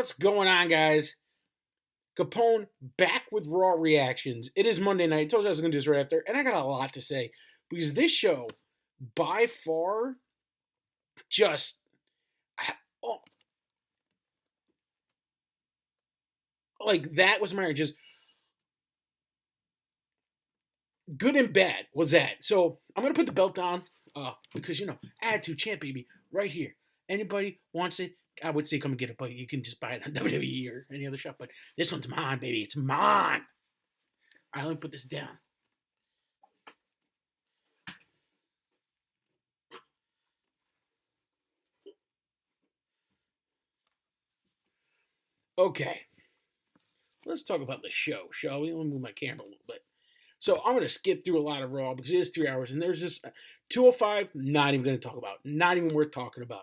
What's going on, guys? Capone back with Raw Reactions. It is Monday night. I told you I was going to do this right after, and I got a lot to say because this show, by far, just oh, like that was my just good and bad was that. So I'm gonna put the belt on because attitude champ baby right here. Anybody wants it? I would say come and get it, but you can just buy it on WWE or any other shop. But this one's mine, baby. It's mine. All right, let me put this down. Okay, let's talk about the show, shall we? Let me move my camera a little bit. So I'm going to skip through a lot of Raw because it is 3 hours, and there's this 205, not even going to talk about. Not even worth talking about.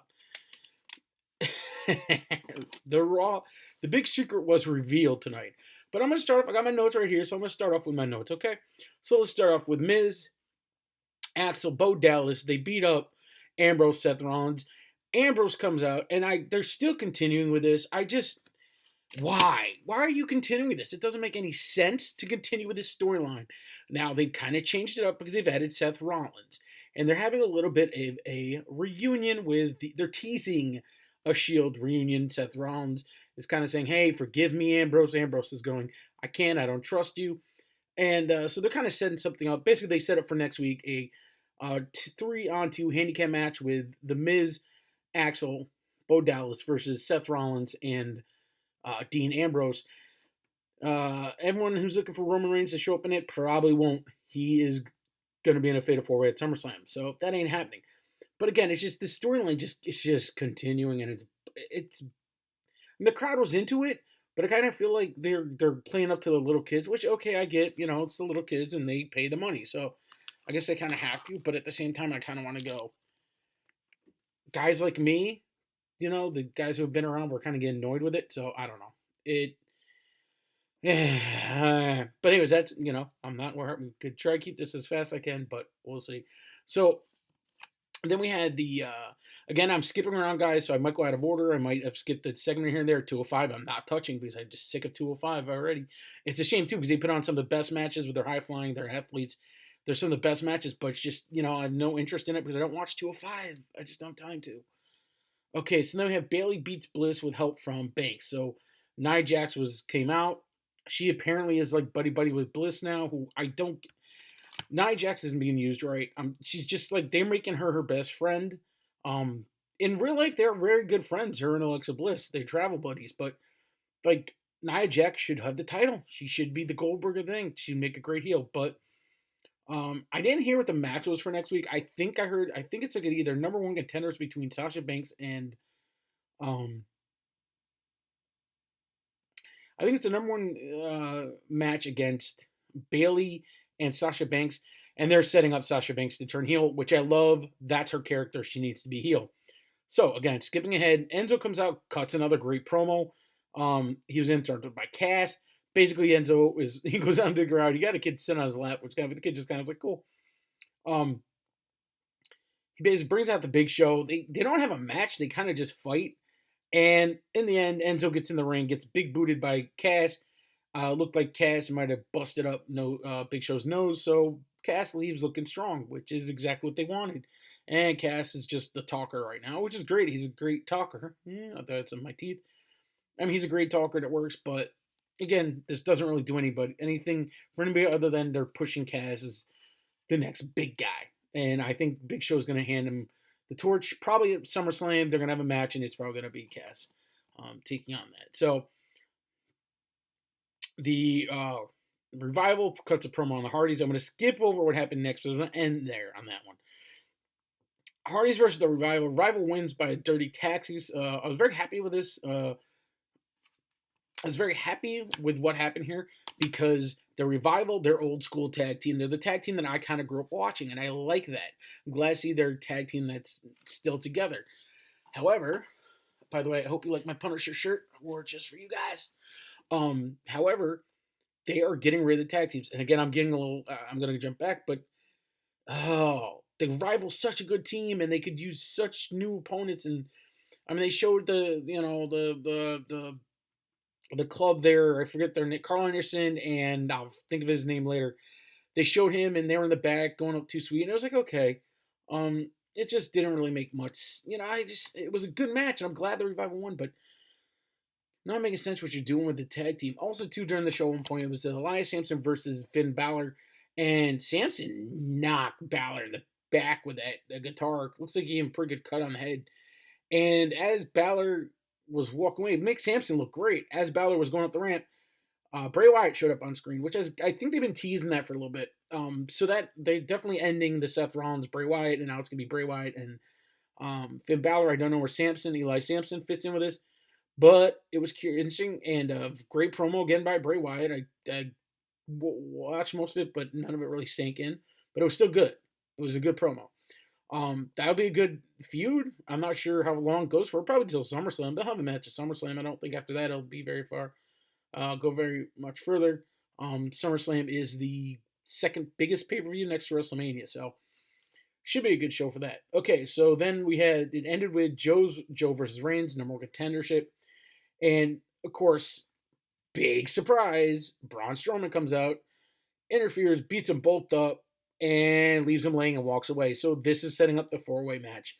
The big secret was revealed tonight. But I'm going to start off, I got my notes right here, so I'm going to start off with my notes, okay? So let's start off with Miz, Axel, Bo Dallas. They beat up Ambrose, Seth Rollins. Ambrose comes out, and they're still continuing with this. Why? Why are you continuing this? It doesn't make any sense to continue with this storyline. Now, they've kind of changed it up because they've added Seth Rollins. And they're having a little bit of a reunion they're teasing a Shield reunion. Seth Rollins is kind of saying, hey, forgive me, Ambrose. Ambrose is going, I don't trust you. And so they're kind of setting something up. Basically, they set up for next week a 3-on-2 handicap match with The Miz, Axel, Bo Dallas versus Seth Rollins and Dean Ambrose. Everyone who's looking for Roman Reigns to show up in it probably won't. He is going to be in a Fatal 4-Way at SummerSlam, so that ain't happening. But again, it's just the storyline. It's just continuing, and it's. The crowd was into it, but I kind of feel like they're playing up to the little kids, which okay, I get. It's the little kids, and they pay the money, so I guess they kind of have to. But at the same time, I kind of want to go. Guys like me, the guys who have been around were kind of getting annoyed with it, so I don't know. But anyways, that's, I'm not where I could try to keep this as fast as I can, but we'll see. So then we had again, I'm skipping around, guys, so I might go out of order. I might have skipped a segment here and there. 205, I'm not touching because I'm just sick of 205 already. It's a shame, too, because they put on some of the best matches with their high-flying, their athletes. They're some of the best matches, but it's just, I have no interest in it because I don't watch 205. I just don't have time to. Okay, so then we have Bayley beats Bliss with help from Banks. So Nia Jax came out. She apparently is like buddy with Bliss now. Nia Jax isn't being used right. She's just like they're making her best friend. In real life, they're very good friends. Her and Alexa Bliss, they travel buddies. But like Nia Jax should have the title. She should be the Goldberger thing. She'd make a great heel. But I didn't hear what the match was for next week. I think it's like either number one contenders between Sasha Banks and I think it's a number one match against Bayley and Sasha Banks, and they're setting up Sasha Banks to turn heel, which I love. That's her character. She needs to be heel. So again, skipping ahead, Enzo comes out, cuts another great promo. He was interrupted by Cass. Basically, he goes down to the ground. He got a kid sitting on his lap, which the kid just kind of was like, cool. He basically brings out the Big Show. They don't have a match. They kind of just fight. And in the end, Enzo gets in the ring, gets big booted by Cass. Looked like Cass might have busted up Big Show's nose, so Cass leaves looking strong, which is exactly what they wanted. And Cass is just the talker right now, which is great. He's a great talker. I thought it's in my teeth. I mean, he's a great talker that works, but again, this doesn't really do anything for anybody other than they're pushing Cass as the next big guy. And I think Big Show is going to hand him the torch. Probably at SummerSlam, they're going to have a match, and it's probably going to be Cass taking on that. So the Revival cuts a promo on the Hardys. I'm going to skip over what happened next, but I'm going to end there on that one. Hardys versus the Revival. Revival wins by a dirty taxis. I was very happy with this. I was very happy with what happened here because the Revival, they're old school tag team. They're the tag team that I kind of grew up watching, and I like that. I'm glad to see their tag team that's still together. However, by the way, I hope you like my Punisher shirt. I wore it just for you guys. However, they are getting rid of the tag teams. And again, I'm going to jump back, but the Revival's such a good team, and they could use such new opponents. And I mean, they showed the the club there. I forget their name. Carl Anderson, and I'll think of his name later. They showed him, and they were in the back going up too sweet, and I was like, okay. It just didn't really make much. It was a good match, and I'm glad the Revival won, but not making sense what you're doing with the tag team. Also, too, during the show, at one point it was Elias Sampson versus Finn Balor, and Sampson knocked Balor in the back with that guitar. Looks like he gave him a pretty good cut on the head. And as Balor was walking away, it makes Sampson look great. As Balor was going up the ramp, Bray Wyatt showed up on screen, which I think they've been teasing that for a little bit. So that they're definitely ending the Seth Rollins Bray Wyatt, and now it's gonna be Bray Wyatt and Finn Balor. I don't know where Eli Sampson fits in with this, but it was interesting and great promo again by Bray Wyatt. I watched most of it, but none of it really sank in. But it was still good. It was a good promo. That'll be a good feud. I'm not sure how long it goes for. Probably till SummerSlam. They'll have a match at SummerSlam. I don't think after that it'll be very far. Go very much further. SummerSlam is the second biggest pay-per-view next to WrestleMania, so should be a good show for that. Okay, so then it ended with Joe versus Reigns, number one contendership, and of course, big surprise, Braun Strowman comes out, interferes, beats them both up, and leaves them laying and walks away. So this is setting up the four-way match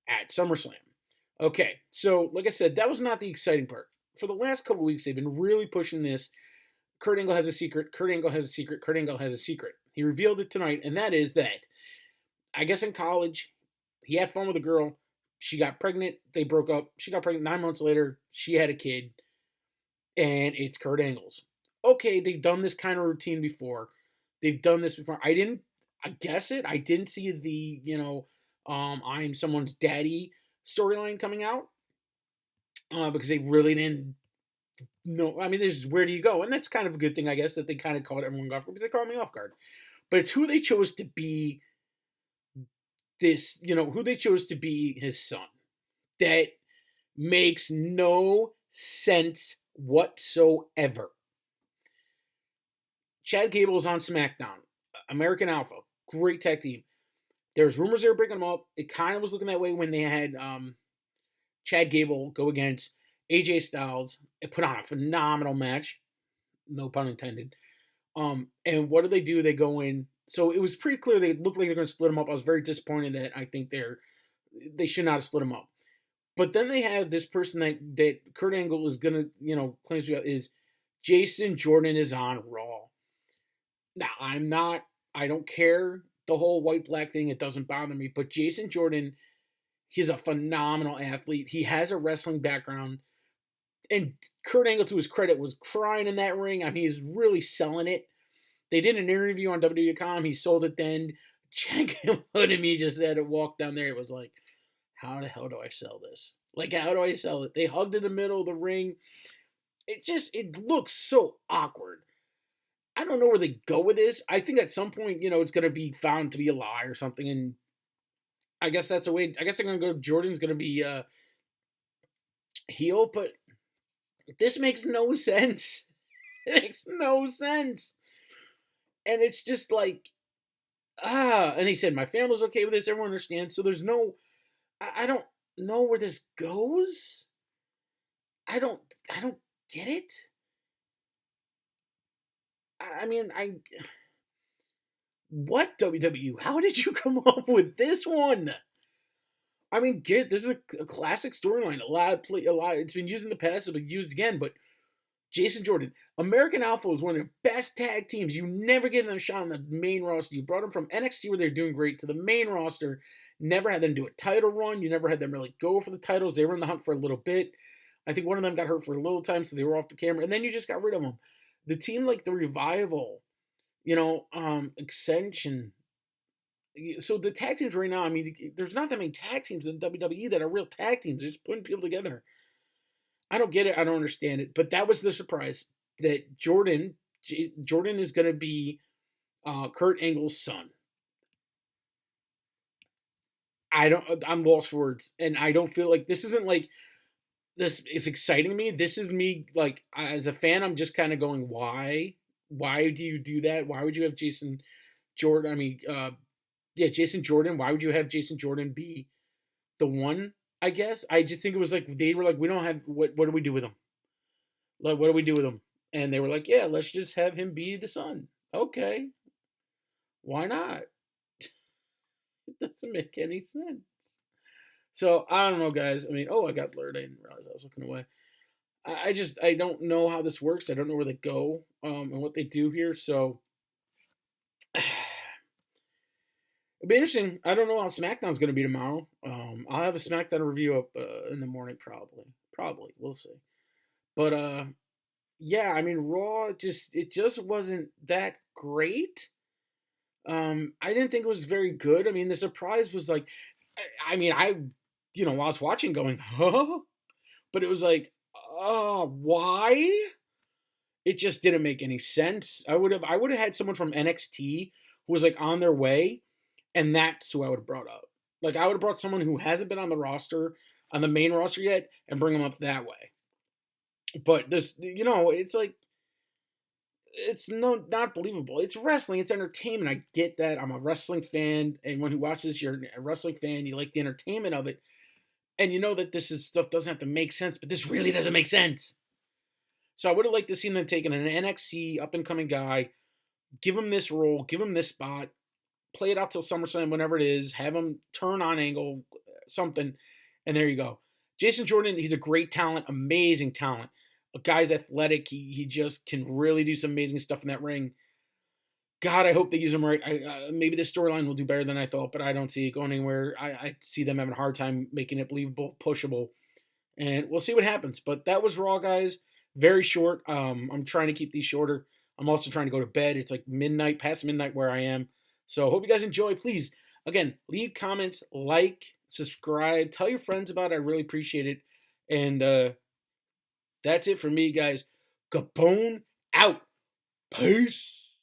at SummerSlam. Okay, so like I said, that was not the exciting part. For the last couple weeks, they've been really pushing this. Kurt Angle has a secret. Kurt Angle has a secret. Kurt Angle has a secret. He revealed it tonight, and that is that, I guess in college, he had fun with a girl. She got pregnant. They broke up. She got pregnant 9 months later. She had a kid, and it's Kurt Angle's. Okay, they've done this kind of routine before. They've done this before. I guess it. I didn't see the, I'm someone's daddy storyline coming out. Because they really didn't know. I mean, there's where do you go? And that's kind of a good thing, I guess, that they kind of caught everyone off guard, because they caught me off guard. But it's who they chose to be who they chose to be his son. That makes no sense whatsoever. Chad Gable is on SmackDown. American Alpha. Great tag team. There's rumors they were breaking them up. It kind of was looking that way when they had Chad Gable go against AJ Styles. It put on a phenomenal match. No pun intended. And what do? They go in. So it was pretty clear they looked like they're going to split them up. I was very disappointed that I think they should not have split them up. But then they have this person that Kurt Angle is going to, claims to be, is Jason Jordan is on Raw. Now, I don't care the whole white-black thing. It doesn't bother me. But Jason Jordan, he's a phenomenal athlete. He has a wrestling background. And Kurt Angle, to his credit, was crying in that ring. I mean, he's really selling it. They did an interview on WWE.com. He sold it then. Chad Gable to me just had to walk down there. It was like, how the hell do I sell this? Like, how do I sell it? They hugged in the middle of the ring. It looks so awkward. I don't know where they go with this. I think at some point, it's going to be found to be a lie or something. And I guess that's a way. I guess they're going to go, Jordan's going to be heel. But this makes no sense. It makes no sense. And it's just like, and he said, my family's okay with this. Everyone understands. So there's no, I don't know where this goes. I don't get it. I mean, what WWE? How did you come up with this one? I mean, this is a classic storyline. A lot. It's been used in the past. It'll be used again. But Jason Jordan, American Alpha was one of the best tag teams. You never gave them a shot on the main roster. You brought them from NXT, where they're doing great, to the main roster. Never had them do a title run. You never had them really go for the titles. They were in the hunt for a little bit. I think one of them got hurt for a little time, so they were off the camera. And then you just got rid of them. The team like the Revival, Ascension. So the tag teams right now, I mean, there's not that many tag teams in WWE that are real tag teams. They're just putting people together. I don't get it. I don't understand it. But that was the surprise, that Jordan is going to be Kurt Angle's son. I'm lost for words. And I don't feel like this isn't like, this is exciting to me. This is me, like, as a fan, I'm just kind of going, why? Why do you do that? Why would you have Jason Jordan? I mean, Jason Jordan. Why would you have Jason Jordan be the one? I guess I just think it was like they were like, we don't have what do we do with him? Like, what do we do with him? And they were like, yeah, let's just have him be the son. Okay, why not? It doesn't make any sense. So I don't know, guys. I mean, oh, I got blurred. I didn't realize I was looking away. I don't know how this works. I don't know where they go and what they do here. So it'll be interesting. I don't know how SmackDown's going to be tomorrow. I'll have a SmackDown review up in the morning, probably. Probably, we'll see. But yeah, I mean, Raw just wasn't that great. I didn't think it was very good. I mean, the surprise was like, I mean, while I was watching, going, huh? But it was like, why? It just didn't make any sense. I would have had someone from NXT who was like on their way, and that's who I would have brought up. Like I would have brought someone who hasn't been on the roster, on the main roster yet, and bring them up that way. But this, it's like it's not believable. It's wrestling. It's entertainment. I get that. I'm a wrestling fan, and when you watch this, you're a wrestling fan. You like the entertainment of it, and you know that this is stuff doesn't have to make sense. But this really doesn't make sense. So I would have liked to see them taking an NXT up and coming guy, give him this role, give him this spot, play it out till SummerSlam, whenever it is, have him turn on angle, something, and there you go. Jason Jordan, he's a great talent, amazing talent. A guy's athletic. He just can really do some amazing stuff in that ring. God, I hope they use him right. Maybe this storyline will do better than I thought, but I don't see it going anywhere. I see them having a hard time making it believable, pushable, and we'll see what happens. But that was Raw, guys. Very short. I'm trying to keep these shorter. I'm also trying to go to bed. It's like midnight, past midnight where I am. So hope you guys enjoy. Please, again, leave comments, like, subscribe, tell your friends about it. I really appreciate it. And that's it for me, guys. Capone out. Peace.